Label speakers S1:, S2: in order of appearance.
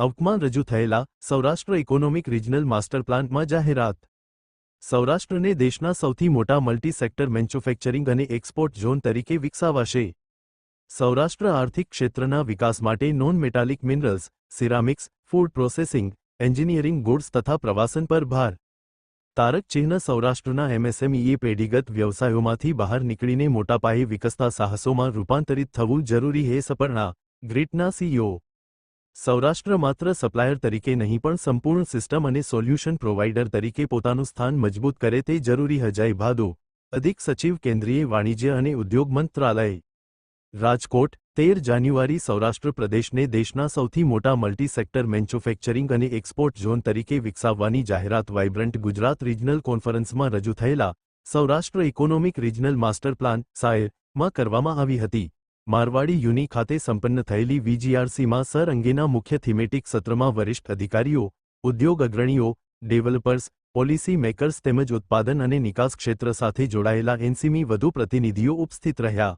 S1: અવકમાં રજૂ થયેલા Saurashtra economic regional master પ્લાનમાં જાહેરાત. સૌરાષ્ટ્રને દેશના સૌથી મોટા મલ્ટી સેક્ટર મેન્યુફેક્ચરિંગ અને એક્સપોર્ટ ઝોન તરીકે વિકસાવાશે. સૌરાષ્ટ્ર આર્થિક ક્ષેત્રના વિકાસ માટે non metallic minerals, ceramics, food processing, engineering goods તથા પ્રવાસન પર ભાર. તારક ચિહ્ન સૌરાષ્ટ્રના એમએસએમઈએ પેઢીગત વ્યવસાયોમાંથી બહાર નીકળીને મોટા પાયે વિકસતા સાહસોમાં રૂપાંતરિત થવું જરૂરી હે સપર્ણા, ગ્રીટના સીઈઓ. સૌરાષ્ટ્ર માત્ર સપ્લાયર તરીકે નહીં પણ સંપૂર્ણ સિસ્ટમ અને સોલ્યુશન પ્રોવાઇડર તરીકે પોતાનું સ્થાન મજબૂત કરે તે જરૂરી. અજય ભાદુ, અધિક સચિવ કેન્દ્રીય વાણિજ્ય અને ઉદ્યોગ મંત્રાલય, રાજકોટ, 13 જાન્યુઆરી. સૌરાષ્ટ્ર પ્રદેશને દેશના સૌથી મોટા મલ્ટી સેક્ટર મેન્યુફેક્ચરિંગ અને એક્સપોર્ટ ઝોન તરીકે વિકસાવવાની જાહેરાત વાઇબ્રન્ટ ગુજરાત રિજનલ કોન્ફરન્સમાં રજૂ થયેલા Saurashtra economic regional master plan (સાયર)માં કરવામાં આવી હતી. મારવાડી યુની ખાતે સંપન્ન થયેલી વીજીઆરસીમાં સર અંગેના મુખ્ય થીમેટિક સત્રમાં વરિષ્ઠ અધિકારીઓ, ઉદ્યોગ અગ્રણીઓ, ડેવલપર્સ, પોલિસી મેકર્સ તેમજ ઉત્પાદન અને નિકાસ ક્ષેત્ર સાથે જોડાયેલા 80મી વધુ પ્રતિનિધિઓ ઉપસ્થિત રહ્યા.